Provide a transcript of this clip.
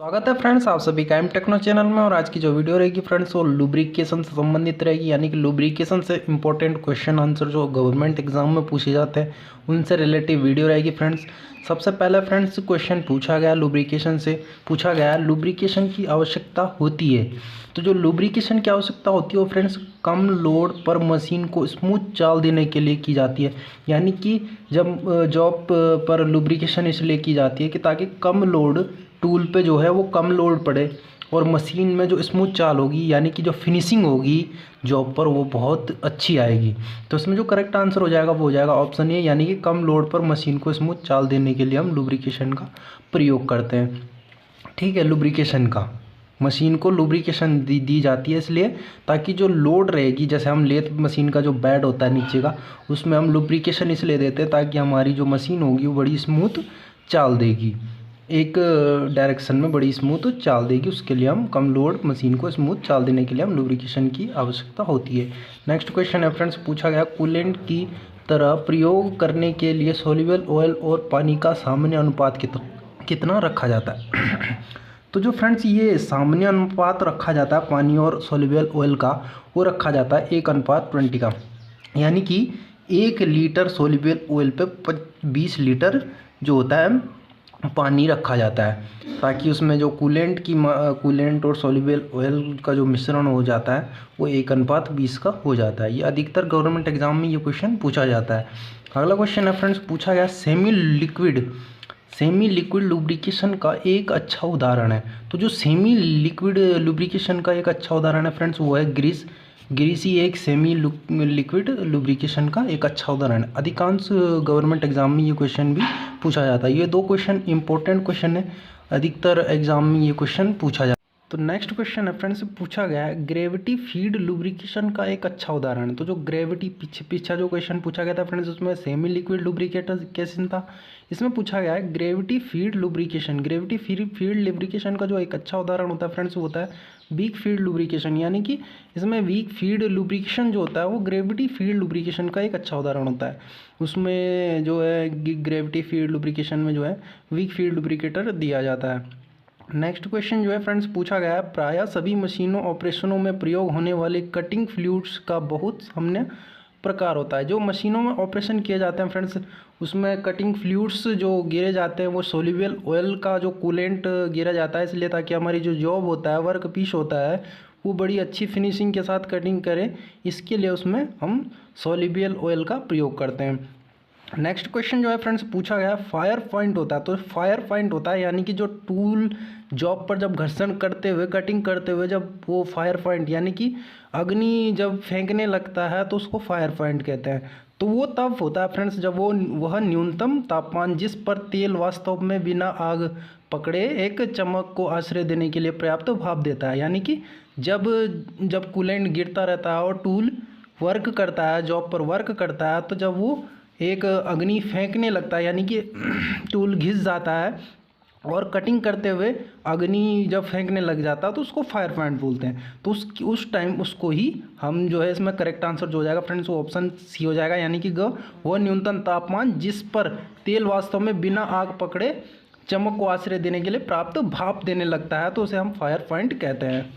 स्वागत है फ्रेंड्स आप सभी का एम टेक्नो चैनल में। और आज की जो वीडियो रहेगी फ्रेंड्स वो लुब्रिकेशन से संबंधित रहेगी, यानी कि लुब्रिकेशन से इंपॉर्टेंट क्वेश्चन आंसर जो गवर्नमेंट एग्जाम में पूछे जाते हैं उनसे रिलेटिव वीडियो रहेगी फ्रेंड्स। सबसे पहले फ्रेंड्स क्वेश्चन पूछा गया लुब्रिकेशन से, पूछा गया लुब्रिकेशन की आवश्यकता होती है। तो जो लुब्रिकेशन की आवश्यकता होती है वो फ्रेंड्स कम लोड पर मशीन को स्मूथ चाल देने के लिए की जाती है। यानी कि जब जॉब पर लुब्रिकेशन इसलिए की जाती है कि ताकि कम लोड टूल पे जो है वो कम लोड पड़े और मशीन में जो स्मूथ चाल होगी यानी कि जो फिनिशिंग होगी जॉब पर वो बहुत अच्छी आएगी। तो इसमें जो करेक्ट आंसर हो जाएगा वो हो जाएगा ऑप्शन ए, यानी कि कम लोड पर मशीन को स्मूथ चाल देने के लिए हम लुब्रिकेशन का प्रयोग करते हैं। ठीक है, लुब्रिकेशन का मशीन को लुब्रिकेशन दी जाती है इसलिए ताकि जो लोड रहेगी, जैसे हम लेथ मशीन का जो बेड होता है नीचे का, उसमें हम लुब्रिकेशन इसलिए देते हैं ताकि हमारी जो मशीन होगी वो बड़ी स्मूथ चाल देगी, एक डायरेक्शन में बड़ी स्मूथ चाल देगी। उसके लिए हम कम लोड मशीन को स्मूथ चाल देने के लिए हम लुब्रिकेशन की आवश्यकता होती है। नेक्स्ट क्वेश्चन है फ्रेंड्स, पूछा गया कूलेंट की तरह प्रयोग करने के लिए सोल्यूबल ऑयल और पानी का सामान्य अनुपात कितना रखा जाता है। तो जो फ्रेंड्स ये सामान्य अनुपात रखा जाता है पानी और सोल्यूबल ऑयल का, वो रखा जाता है 1:20 का। यानी कि 1 लीटर सोल्यूबल ऑयल पे 20 लीटर जो होता है पानी रखा जाता है, ताकि उसमें जो कूलेंट और सोल्यूबल ऑयल का जो मिश्रण हो जाता है वो 1:20 का हो जाता है। ये अधिकतर गवर्नमेंट एग्जाम में ये क्वेश्चन पूछा जाता है। अगला क्वेश्चन है फ्रेंड्स, पूछा गया सेमी लिक्विड लुब्रिकेशन का एक अच्छा उदाहरण है। तो जो सेमी लिक्विड लुब्रिकेशन का एक अच्छा उदाहरण है फ्रेंड्स वो है ग्रीस ही एक सेमी लिक्विड लुब्रिकेशन का एक अच्छा उदाहरण है। अधिकांश गवर्नमेंट एग्जाम में ये क्वेश्चन भी पूछा जाता है। ये दो क्वेश्चन इंपॉर्टेंट क्वेश्चन है, अधिकतर एग्जाम में ये क्वेश्चन पूछा जाता है। तो नेक्स्ट क्वेश्चन है फ्रेंड्स, पूछा गया है ग्रेविटी फीड लुब्रिकेशन का एक अच्छा उदाहरण है। तो जो ग्रेविटी पीछे जो क्वेश्चन पूछा गया था फ्रेंड्स उसमें सेमी लिक्विड लुब्रिकेशन था, इसमें पूछा गया है gravity feed lubrication. Gravity feed lubrication का जो एक अच्छा उदाहरण होता है फ्रेंड्स वो होता है वीक फीड लुब्रिकेशन। यानी कि इसमें वीक फीड लुब्रिकेशन जो होता है वो ग्रेविटी फीड लुब्रिकेशन का एक अच्छा उदाहरण होता है। उसमें जो है ग्रेविटी फीड लुब्रिकेशन में जो है वीक फीड लुब्रिकेटर दिया जाता है। नेक्स्ट क्वेश्चन जो है फ्रेंड्स पूछा गया है प्रायः सभी मशीनों ऑपरेशनों में प्रयोग होने वाले कटिंग फ्लूइड्स का बहुत सामान्य प्रकार होता है। जो मशीनों में ऑपरेशन किए जाते हैं फ्रेंड्स उसमें कटिंग फ्लूइड्स जो गिरे जाते हैं वो सोल्यूबल ऑयल का जो कूलेंट गिरा जाता है, इसलिए ताकि हमारी जो जॉब होता है, वर्क पीस होता है, वो बड़ी अच्छी फिनिशिंग के साथ कटिंग करे, इसके लिए उसमें हम सोल्यूबल ऑयल का प्रयोग करते हैं। नेक्स्ट क्वेश्चन जो है फ्रेंड्स पूछा गया फायर पॉइंट होता है। तो फायर पॉइंट होता है यानी कि जो टूल जॉब पर जब घर्षण करते हुए कटिंग करते हुए जब वो फायर पॉइंट यानी कि अग्नि जब फेंकने लगता है तो उसको फायर पॉइंट कहते हैं। तो वो तब होता है फ्रेंड्स जब वह न्यूनतम तापमान जिस पर तेल वास्तव में बिना आग पकड़े एक चमक को आश्रय देने के लिए पर्याप्त भाप देता है। यानी कि जब कूलेंट गिरता रहता है और टूल वर्क करता है, जॉब पर वर्क करता है, तो जब वो एक अग्नि फेंकने लगता है यानी कि टूल घिस जाता है और कटिंग करते हुए अग्नि जब फेंकने लग जाता है तो उसको फायर पॉइंट बोलते हैं। तो उस टाइम उसको ही हम जो है इसमें करेक्ट आंसर जो हो जाएगा फ्रेंड्स वो ऑप्शन सी हो जाएगा। यानी कि वह न्यूनतम तापमान जिस पर तेल वास्तव में बिना आग पकड़े चमक को आश्रय देने के लिए प्राप्त भाप देने लगता है, तो उसे हम फायर पॉइंट कहते हैं।